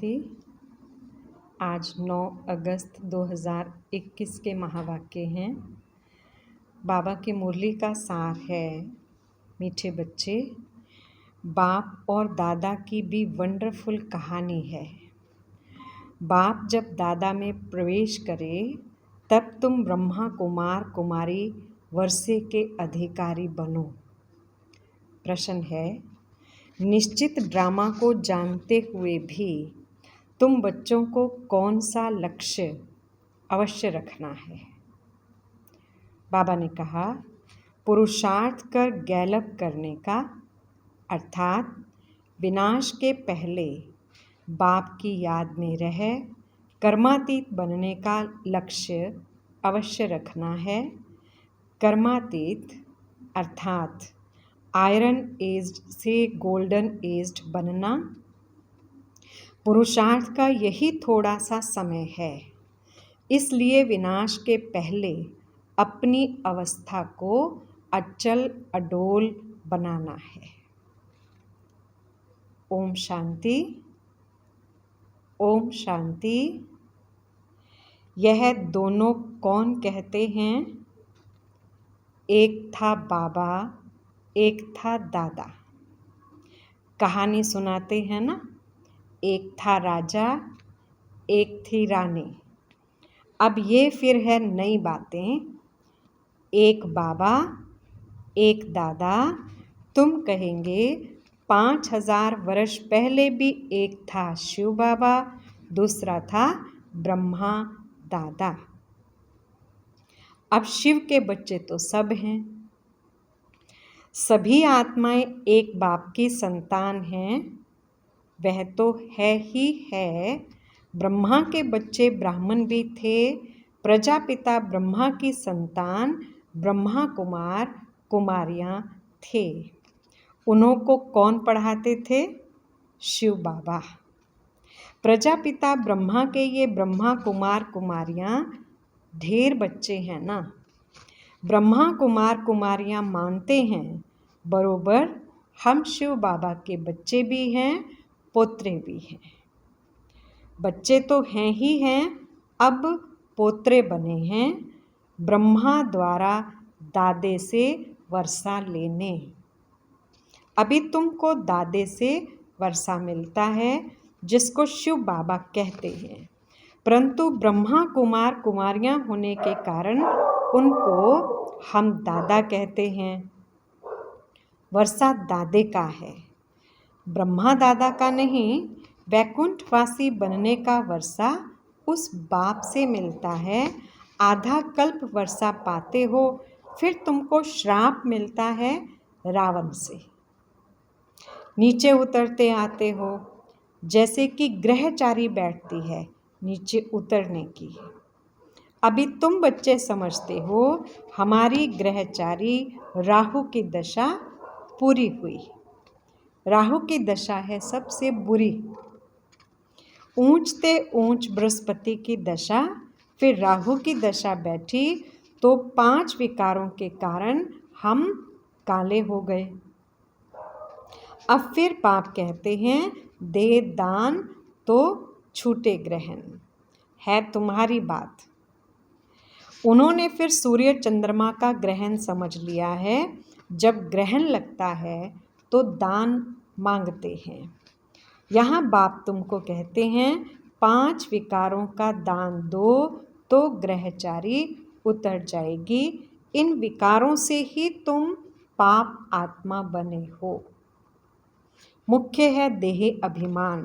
शांति। आज 9 अगस्त 2021 के महावाक्य हैं। बाबा की मुरली का सार है, मीठे बच्चे, बाप और दादा की भी वंडरफुल कहानी है। बाप जब दादा में प्रवेश करे तब तुम ब्रह्मा कुमार कुमारी वर्षे के अधिकारी बनो। प्रश्न है, निश्चित ड्रामा को जानते हुए भी तुम बच्चों को कौन सा लक्ष्य अवश्य रखना है? बाबा ने कहा, पुरुषार्थ कर गैलप करने का, अर्थात विनाश के पहले बाप की याद में रह कर्मातीत बनने का लक्ष्य अवश्य रखना है। कर्मातीत अर्थात आयरन एज्ड से गोल्डन एज्ड बनना। पुरुषार्थ का यही थोड़ा सा समय है, इसलिए विनाश के पहले अपनी अवस्था को अचल अडोल बनाना है। ओम शांति, ओम शांति। यह दोनों कौन कहते हैं? एक था बाबा, एक था दादा। कहानी सुनाते हैं ना, एक था राजा, एक थी रानी। अब ये फिर है नई बातें। एक बाबा, एक दादा। तुम कहेंगे 5000 वर्ष पहले भी एक था शिव बाबा, दूसरा था ब्रह्मा दादा। अब शिव के बच्चे तो सब हैं। सभी आत्माएं एक बाप की संतान हैं। वह तो है ही है। ब्रह्मा के बच्चे ब्राह्मण भी थे। प्रजापिता ब्रह्मा की संतान ब्रह्मा कुमार कुमारियां थे। उन्हों को कौन पढ़ाते थे? शिव बाबा। प्रजापिता ब्रह्मा के ये ब्रह्मा कुमार कुमारियां ढेर बच्चे हैं ना। ब्रह्मा कुमार कुमारियां मानते हैं बरोबर हम शिव बाबा के बच्चे भी हैं, पोत्रे भी हैं। बच्चे तो हैं ही हैं, अब पोत्रे बने हैं ब्रह्मा द्वारा दादे से वर्षा लेने। अभी तुमको दादे से वर्षा मिलता है, जिसको शिव बाबा कहते हैं, परंतु ब्रह्मा कुमार कुमारियां होने के कारण उनको हम दादा कहते हैं। वर्षा दादे का है, ब्रह्मा दादा का नहीं। वैकुंठवासी बनने का वर्षा उस बाप से मिलता है। आधा कल्प वर्षा पाते हो, फिर तुमको श्राप मिलता है रावण से। नीचे उतरते आते हो, जैसे कि ग्रहचारी बैठती है नीचे उतरने की। अभी तुम बच्चे समझते हो हमारी ग्रहचारी राहु की दशा पूरी हुई। राहु की दशा है सबसे बुरी। ऊंचते ऊंच बृहस्पति की दशा, फिर राहु की दशा बैठी तो 5 विकारों के कारण हम काले हो गए। अब फिर पाप कहते हैं दे दान तो छूटे ग्रहण। है तुम्हारी बात। उन्होंने फिर सूर्य चंद्रमा का ग्रहण समझ लिया है। जब ग्रहण लगता है तो दान मांगते हैं। यहाँ बाप तुमको कहते हैं 5 विकारों का दान दो तो ग्रहचारी उतर जाएगी। इन विकारों से ही तुम पाप आत्मा बने हो। मुख्य है देह अभिमान।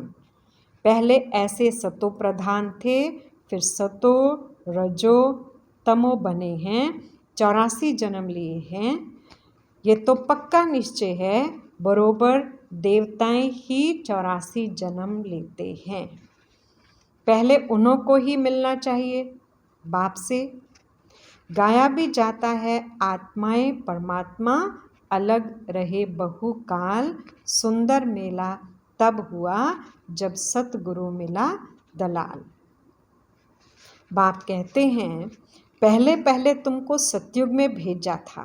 पहले ऐसे सतो प्रधान थे, फिर सतो रजो तमो बने हैं। 84 जन्म लिए हैं। ये तो पक्का निश्चय है, बरोबर देवताएं ही 84 जन्म लेते हैं। पहले उन्हों को ही मिलना चाहिए बाप से। गाया भी जाता है आत्माएं परमात्मा अलग रहे बहुकाल। सुंदर मेला तब हुआ जब सतगुरु मिला दलाल। बाप कहते हैं पहले पहले तुमको सतयुग में भेजा था।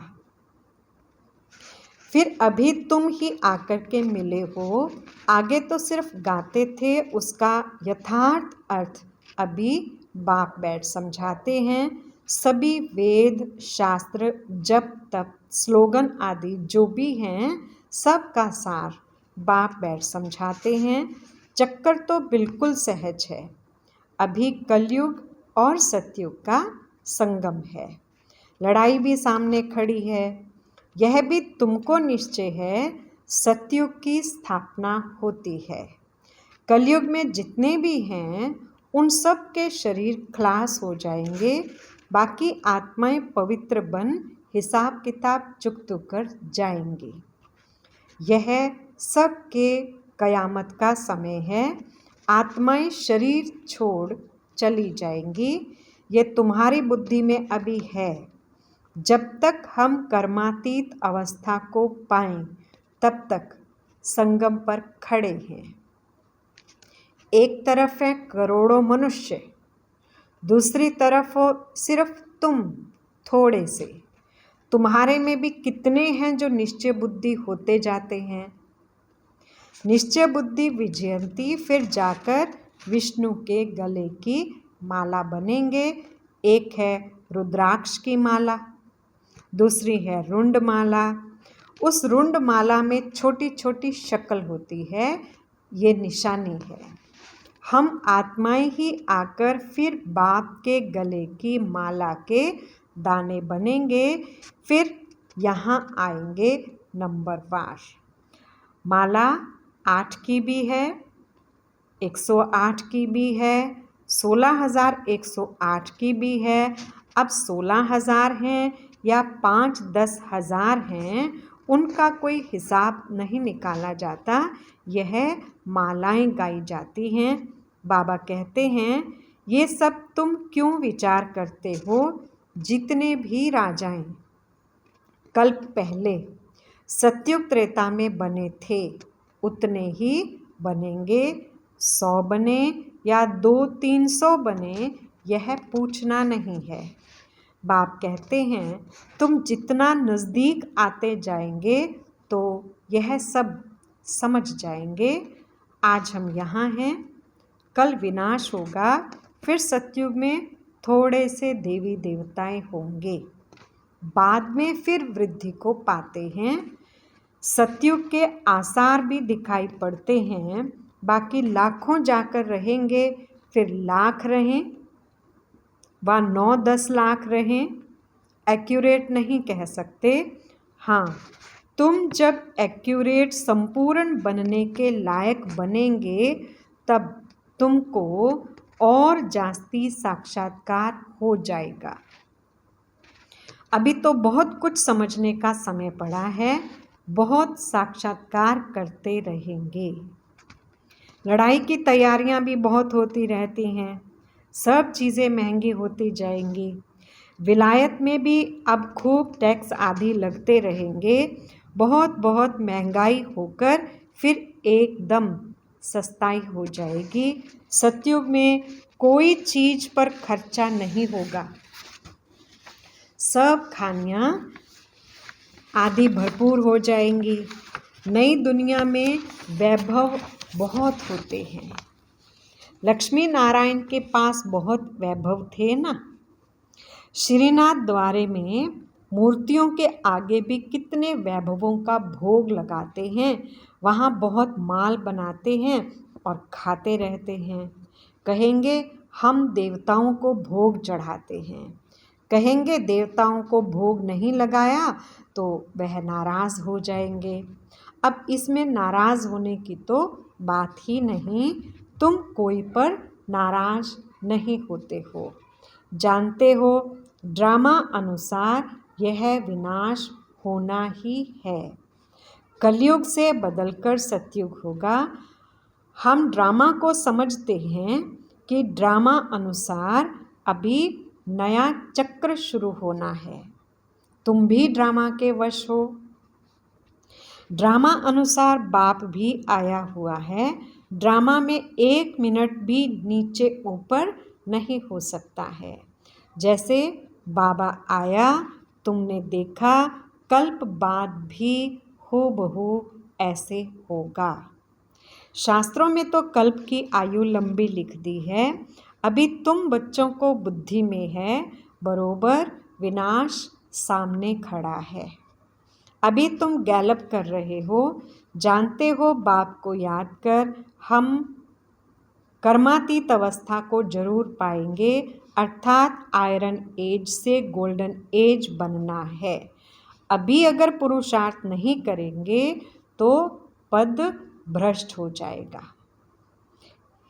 फिर अभी तुम ही आकर के मिले हो। आगे तो सिर्फ गाते थे, उसका यथार्थ अर्थ अभी बाप बैठ समझाते हैं। सभी वेद शास्त्र जप तप स्लोगन आदि जो भी हैं सब का सार बाप बैठ समझाते हैं। चक्कर तो बिल्कुल सहज है। अभी कलयुग और सतयुग का संगम है। लड़ाई भी सामने खड़ी है। यह भी तुमको निश्चय है, सतयुग की स्थापना होती है। कलयुग में जितने भी हैं उन सब के शरीर खलास हो जाएंगे। बाकी आत्माएं पवित्र बन हिसाब किताब चुकत कर जाएंगी। यह सब के कयामत का समय है। आत्माएं शरीर छोड़ चली जाएंगी। ये तुम्हारी बुद्धि में अभी है। जब तक हम कर्मातीत अवस्था को पाएं तब तक संगम पर खड़े हैं। एक तरफ है करोड़ों मनुष्य, दूसरी तरफ हो सिर्फ तुम थोड़े से। तुम्हारे में भी कितने हैं जो निश्चय बुद्धि होते जाते हैं। निश्चय बुद्धि विजयंती फिर जाकर विष्णु के गले की माला बनेंगे। एक है रुद्राक्ष की माला, दूसरी है रुंड माला। उस रुंड माला में छोटी छोटी शक्ल होती है, ये निशानी है। हम आत्माएं ही आकर फिर बाप के गले की माला के दाने बनेंगे। फिर यहाँ आएंगे नंबरवार। माला 8 की भी है, 108 की भी है, 16,108 की भी है। अब 16,000 हैं या 5-10 हज़ार हैं, उनका कोई हिसाब नहीं निकाला जाता। यह मालाएं गाई जाती हैं। बाबा कहते हैं, ये सब तुम क्यों विचार करते हो। जितने भी राजाएं कल्प पहले सतयुग त्रेता में बने थे उतने ही बनेंगे। 100 बने या 200-300 बने, यह पूछना नहीं है। बाप कहते हैं, तुम जितना नज़दीक आते जाएंगे तो यह सब समझ जाएंगे। आज हम यहाँ हैं, कल विनाश होगा। फिर सतयुग में थोड़े से देवी देवताएं होंगे, बाद में फिर वृद्धि को पाते हैं। सतयुग के आसार भी दिखाई पड़ते हैं। बाकी लाखों जाकर रहेंगे, फिर लाख रहें व 9-10 लाख रहें, एक्यूरेट नहीं कह सकते। हाँ, तुम जब एक्यूरेट संपूर्ण बनने के लायक बनेंगे तब तुमको और जास्ती साक्षात्कार हो जाएगा। अभी तो बहुत कुछ समझने का समय पड़ा है। बहुत साक्षात्कार करते रहेंगे। लड़ाई की तैयारियां भी बहुत होती रहती हैं। सब चीज़ें महंगी होती जाएंगी। विलायत में भी अब खूब टैक्स आदि लगते रहेंगे। बहुत बहुत महंगाई होकर फिर एकदम सस्ताई हो जाएगी। सतयुग में कोई चीज़ पर खर्चा नहीं होगा। सब खानियाँ आदि भरपूर हो जाएंगी। नई दुनिया में वैभव बहुत होते हैं। लक्ष्मी नारायण के पास बहुत वैभव थे ना। श्रीनाथ द्वारे में मूर्तियों के आगे भी कितने वैभवों का भोग लगाते हैं। वहाँ बहुत माल बनाते हैं और खाते रहते हैं। कहेंगे हम देवताओं को भोग चढ़ाते हैं। कहेंगे देवताओं को भोग नहीं लगाया तो वह नाराज़ हो जाएंगे। अब इसमें नाराज़ होने की तो बात ही नहीं। तुम कोई पर नाराज़ नहीं होते हो। जानते हो ड्रामा अनुसार यह विनाश होना ही है। कलयुग से बदलकर सतयुग होगा। हम ड्रामा को समझते हैं कि ड्रामा अनुसार अभी नया चक्र शुरू होना है। तुम भी ड्रामा के वश हो। ड्रामा अनुसार बाप भी आया हुआ है। ड्रामा में 1 मिनट भी नीचे ऊपर नहीं हो सकता है। जैसे बाबा आया, तुमने देखा, कल्प बाद भी हूबहू ऐसे होगा। शास्त्रों में तो कल्प की आयु लंबी लिख दी है। अभी तुम बच्चों को बुद्धि में है, बरोबर विनाश सामने खड़ा है। अभी तुम गैलप कर रहे हो, जानते हो बाप को याद कर हम कर्मातीत अवस्था को जरूर पाएंगे, अर्थात आयरन एज से गोल्डन एज बनना है। अभी अगर पुरुषार्थ नहीं करेंगे तो पद भ्रष्ट हो जाएगा।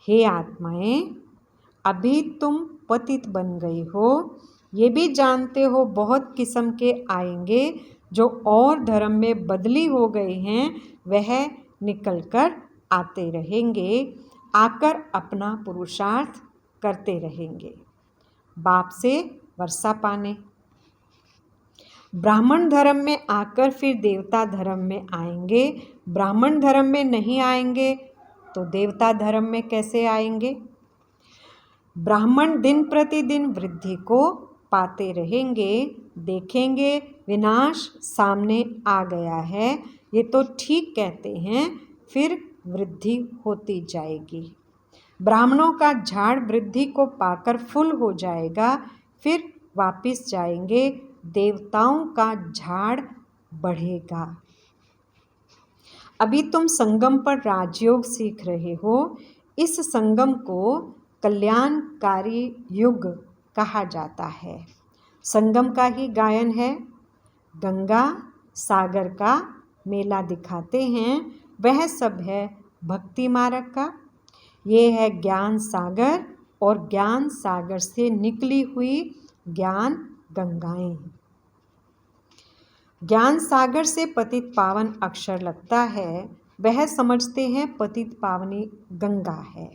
हे आत्माएं, अभी तुम पतित बन गई हो, ये भी जानते हो बहुत किस्म के आएंगे जो और धर्म में बदली हो गए हैं, वह निकल कर आते रहेंगे, आकर अपना पुरुषार्थ करते रहेंगे बाप से वर्षा पाने। ब्राह्मण धर्म में आकर फिर देवता धर्म में आएंगे, ब्राह्मण धर्म में नहीं आएंगे तो देवता धर्म में कैसे आएंगे। ब्राह्मण दिन प्रतिदिन वृद्धि को पाते रहेंगे, देखेंगे विनाश सामने आ गया है, ये तो ठीक कहते हैं, फिर वृद्धि होती जाएगी। ब्राह्मणों का झाड़ वृद्धि को पाकर फुल हो जाएगा, फिर वापिस जाएंगे, देवताओं का झाड़ बढ़ेगा। अभी तुम संगम पर राजयोग सीख रहे हो, इस संगम को कल्याणकारी युग कहा जाता है। संगम का ही गायन है। गंगा सागर का मेला दिखाते हैं, वह सब है भक्ति मार्ग का। ये है ज्ञान सागर और ज्ञान सागर से निकली हुई ज्ञान गंगाएं। ज्ञान सागर से पतित पावन अक्षर लगता है, वह समझते हैं पतित पावनी गंगा है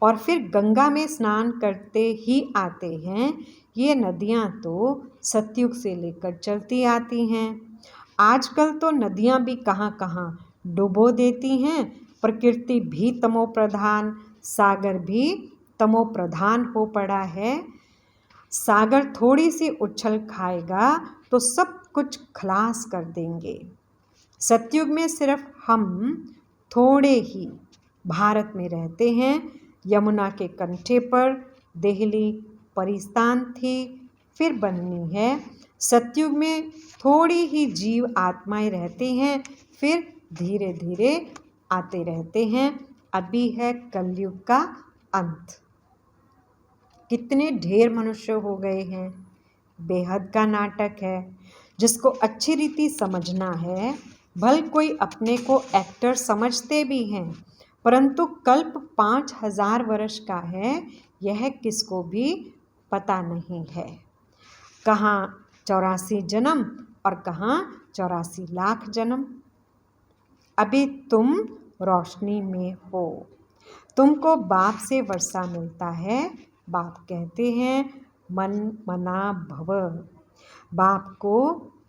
और फिर गंगा में स्नान करते ही आते हैं। ये नदियाँ तो सतयुग से लेकर चलती आती हैं। आजकल तो नदियाँ भी कहाँ कहाँ डुबो देती हैं। प्रकृति भी तमो प्रधान, सागर भी तमो प्रधान हो पड़ा है। सागर थोड़ी सी उछल खाएगा तो सब कुछ खलास कर देंगे। सतयुग में सिर्फ हम थोड़े ही भारत में रहते हैं। यमुना के कंठे पर देहली परिस्तान थी, फिर बननी है। सतयुग में थोड़ी ही जीव आत्माएं रहती हैं, फिर धीरे धीरे आते रहते हैं। अभी है कलयुग का अंत। कितने ढेर मनुष्य हो गए हैं, बेहद का नाटक है। जिसको अच्छी रीति समझना है, भल कोई अपने को एक्टर समझते भी हैं, परंतु कल्प 5000 वर्ष का है, यह किसको भी पता नहीं है। कहाँ 84 जन्म और कहाँ 84 लाख जन्म। अभी तुम रोशनी में हो, तुमको बाप से वर्षा मिलता है। बाप कहते हैं मन मना भव। बाप को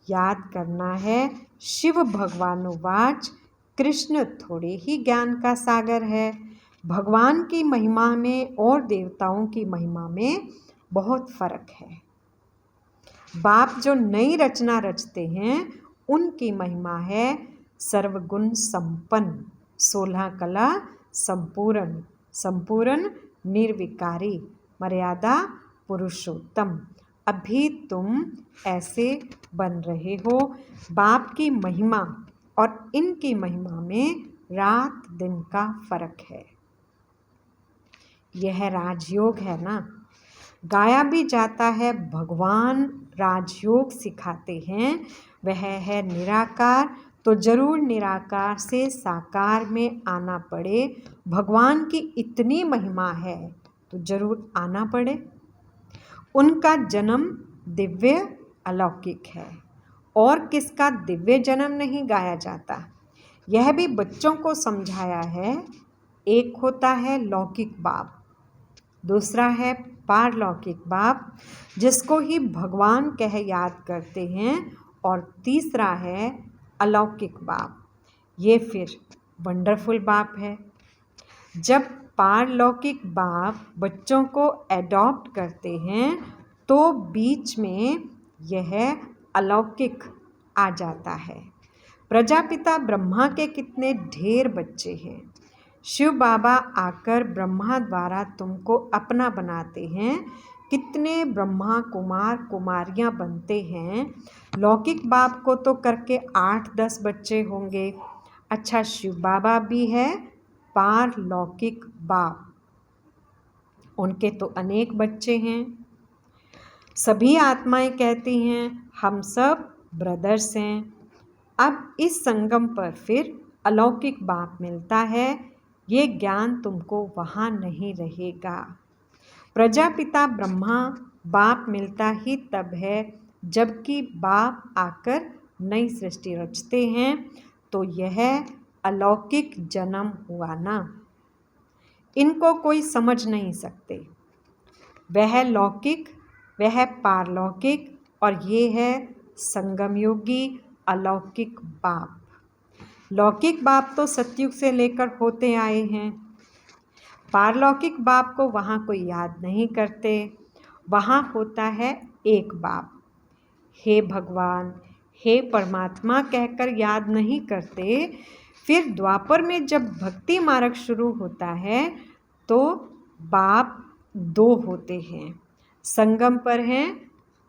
याद करना है। शिव भगवानुवाच, कृष्ण थोड़े ही ज्ञान का सागर है। भगवान की महिमा में और देवताओं की महिमा में बहुत फर्क है। बाप जो नई रचना रचते हैं, उनकी महिमा है सर्वगुण संपन्न, 16 कला संपूर्ण, संपूर्ण निर्विकारी, मर्यादा पुरुषोत्तम। अभी तुम ऐसे बन रहे हो। बाप की महिमा और इनकी महिमा में रात दिन का फर्क है। यह राजयोग है ना। गाया भी जाता है, भगवान राजयोग सिखाते हैं। वह है निराकार, तो जरूर निराकार से साकार में आना पड़े। भगवान की इतनी महिमा है तो जरूर आना पड़े। उनका जन्म दिव्य अलौकिक है, और किसका दिव्य जन्म नहीं गाया जाता। यह भी बच्चों को समझाया है। एक होता है लौकिक बाप, दूसरा है पारलौकिक बाप, जिसको ही भगवान कह याद करते हैं, और तीसरा है अलौकिक बाप। ये फिर वंडरफुल बाप है। जब पारलौकिक बाप बच्चों को एडॉप्ट करते हैं तो बीच में यह अलौकिक आ जाता है। प्रजापिता ब्रह्मा के कितने ढेर बच्चे हैं। शिव बाबा आकर ब्रह्मा द्वारा तुमको अपना बनाते हैं। कितने ब्रह्मा कुमार कुमारियां बनते हैं। लौकिक बाप को तो करके 8-10 बच्चे होंगे। अच्छा, शिव बाबा भी है पारलौकिक बाप, उनके तो अनेक बच्चे हैं। सभी आत्माएं कहती हैं हम सब ब्रदर्स हैं। अब इस संगम पर फिर अलौकिक बाप मिलता है। ये ज्ञान तुमको वहाँ नहीं रहेगा। प्रजापिता ब्रह्मा बाप मिलता ही तब है जबकि बाप आकर नई सृष्टि रचते हैं, तो यह अलौकिक जन्म हुआ ना। इनको कोई समझ नहीं सकते। वह लौकिक, वह पारलौकिक और ये है संगमयोगी अलौकिक बाप। लौकिक बाप तो सतयुग से लेकर होते आए हैं। पारलौकिक बाप को वहाँ कोई याद नहीं करते। वहाँ होता है एक बाप। हे भगवान, हे परमात्मा कहकर याद नहीं करते। फिर द्वापर में जब भक्ति मार्ग शुरू होता है तो बाप 2 होते हैं। संगम पर हैं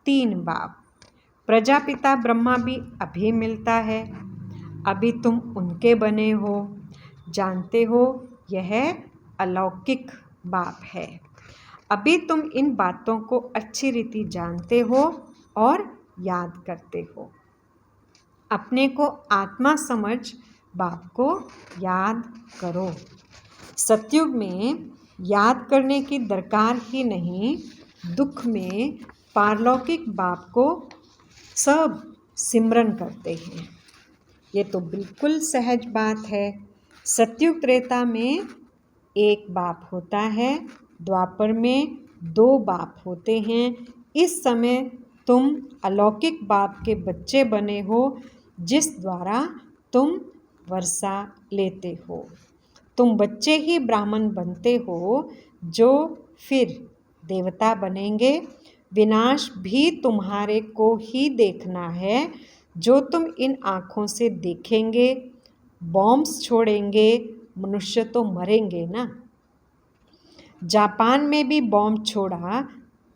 3 बाप। प्रजापिता ब्रह्मा भी अभी मिलता है। अभी तुम उनके बने हो। जानते हो यह अलौकिक बाप है। अभी तुम इन बातों को अच्छी रीति जानते हो और याद करते हो। अपने को आत्मा समझ बाप को याद करो। सतयुग में याद करने की दरकार ही नहीं। दुख में पारलौकिक बाप को सब सिमरन करते हैं। ये तो बिल्कुल सहज बात है। सतयुग त्रेता में एक बाप होता है, द्वापर में 2 बाप होते हैं। इस समय तुम अलौकिक बाप के बच्चे बने हो, जिस द्वारा तुम वर्षा लेते हो। तुम बच्चे ही ब्राह्मण बनते हो, जो फिर देवता बनेंगे। विनाश भी तुम्हारे को ही देखना है, जो तुम इन आँखों से देखेंगे। बॉम्ब्स छोड़ेंगे, मनुष्य तो मरेंगे ना। जापान में भी बॉम्ब छोड़ा,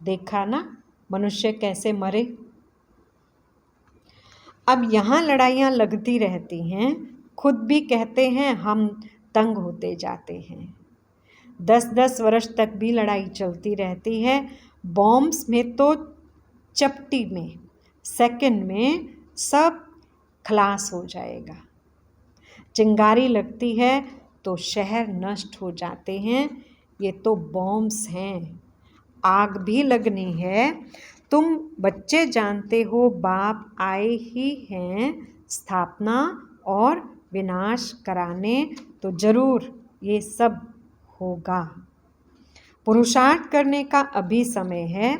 देखा ना मनुष्य कैसे मरे। अब यहाँ लड़ाइयाँ लगती रहती हैं। खुद भी कहते हैं हम तंग होते जाते हैं। 10-10 वर्ष तक भी लड़ाई चलती रहती है। बॉम्ब्स में तो चपटी में, सेकंड में सब खलास हो जाएगा। चिंगारी लगती है तो शहर नष्ट हो जाते हैं। ये तो बॉम्ब्स हैं। आग भी लगनी है। तुम बच्चे जानते हो बाप आए ही हैं स्थापना और विनाश कराने, तो जरूर ये सब होगा। पुरुषार्थ करने का अभी समय है।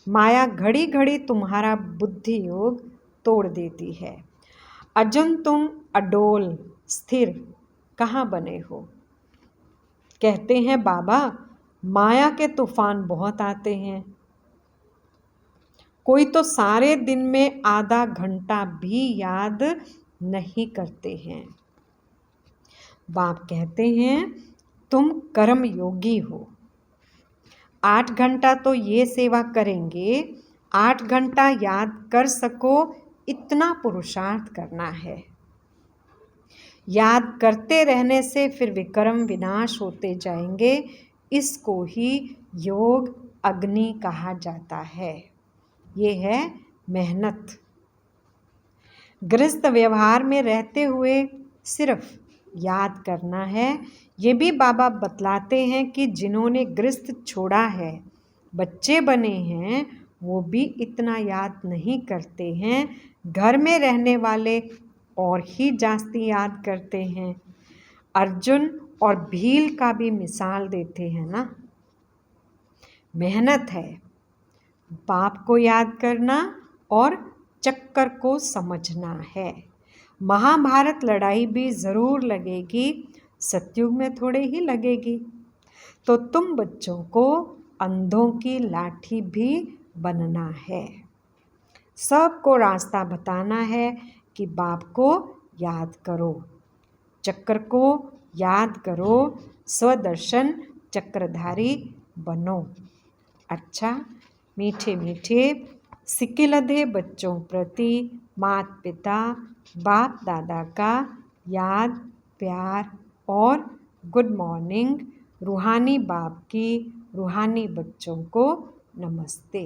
माया घड़ी घड़ी तुम्हारा बुद्धि योग तोड़ देती है। अजन तुम अडोल स्थिर कहाँ बने हो। कहते हैं बाबा माया के तूफान बहुत आते हैं। कोई तो सारे दिन में आधा घंटा भी याद नहीं करते हैं। बाप कहते हैं तुम कर्म योगी हो। 8 घंटा तो ये सेवा करेंगे, 8 घंटा याद कर सको इतना पुरुषार्थ करना है। याद करते रहने से फिर विक्रम विनाश होते जाएंगे। इसको ही योग अग्नि कहा जाता है। ये है मेहनत। गृहस्थ व्यवहार में रहते हुए सिर्फ याद करना है। ये भी बाबा बतलाते हैं कि जिन्होंने गृहस्थ छोड़ा है, बच्चे बने हैं, वो भी इतना याद नहीं करते हैं। घर में रहने वाले और ही जास्ती याद करते हैं। अर्जुन और भील का भी मिसाल देते हैं ना। मेहनत है बाप को याद करना और चक्कर को समझना है। महाभारत लड़ाई भी ज़रूर लगेगी, सतयुग में थोड़े ही लगेगी। तो तुम बच्चों को अंधों की लाठी भी बनना है। सबको रास्ता बताना है कि बाप को याद करो, चक्र को याद करो, स्वदर्शन चक्रधारी बनो। अच्छा, मीठे मीठे सिकिलधे बच्चों प्रति माता पिता बाप दादा का याद प्यार और गुड मॉर्निंग। रूहानी बाप की रूहानी बच्चों को नमस्ते।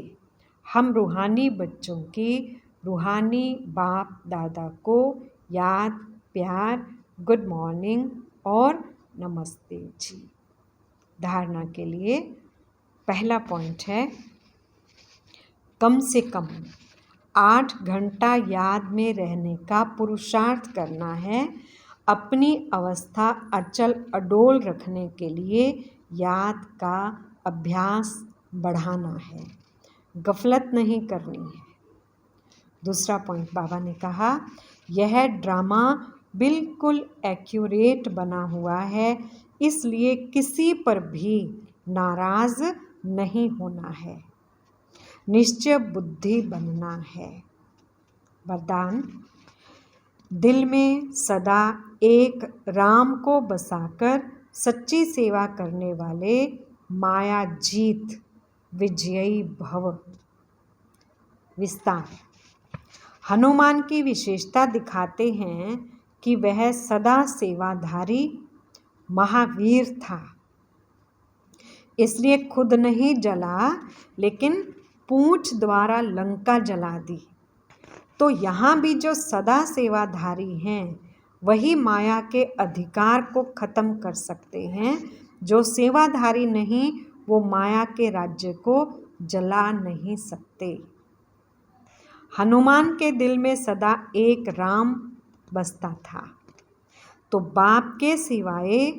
हम रूहानी बच्चों की रूहानी बाप दादा को याद प्यार गुड मॉर्निंग और नमस्ते जी। धारणा के लिए पहला पॉइंट है, कम से कम 8 घंटा याद में रहने का पुरुषार्थ करना है। अपनी अवस्था अचल अडोल रखने के लिए याद का अभ्यास बढ़ाना है, गफलत नहीं करनी है। दूसरा पॉइंट बाबा ने कहा, यह ड्रामा बिल्कुल एक्यूरेट बना हुआ है, इसलिए किसी पर भी नाराज नहीं होना है, निश्चय बुद्धि बनना है। वरदान, दिल में सदा एक राम को बसाकर सच्ची सेवा करने वाले माया जीत विजयी भव। विस्तार, हनुमान की विशेषता दिखाते हैं कि वह सदा सेवाधारी महावीर था, इसलिए खुद नहीं जला लेकिन पूंछ द्वारा लंका जला दी। तो यहाँ भी जो सदा सेवाधारी हैं वही माया के अधिकार को खत्म कर सकते हैं। जो सेवाधारी नहीं वो माया के राज्य को जला नहीं सकते। हनुमान के दिल में सदा एक राम बसता था, तो बाप के सिवाय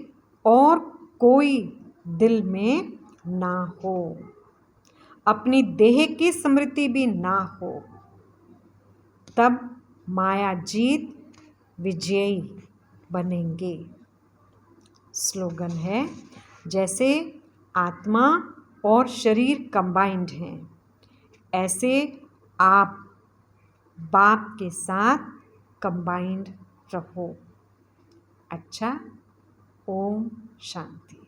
और कोई दिल में ना हो, अपनी देह की स्मृति भी ना हो, तब माया जीत विजयी बनेंगे। स्लोगन है, जैसे आत्मा और शरीर कंबाइंड हैं, ऐसे आप बाप के साथ कंबाइंड रहो। अच्छा, ओम शांति।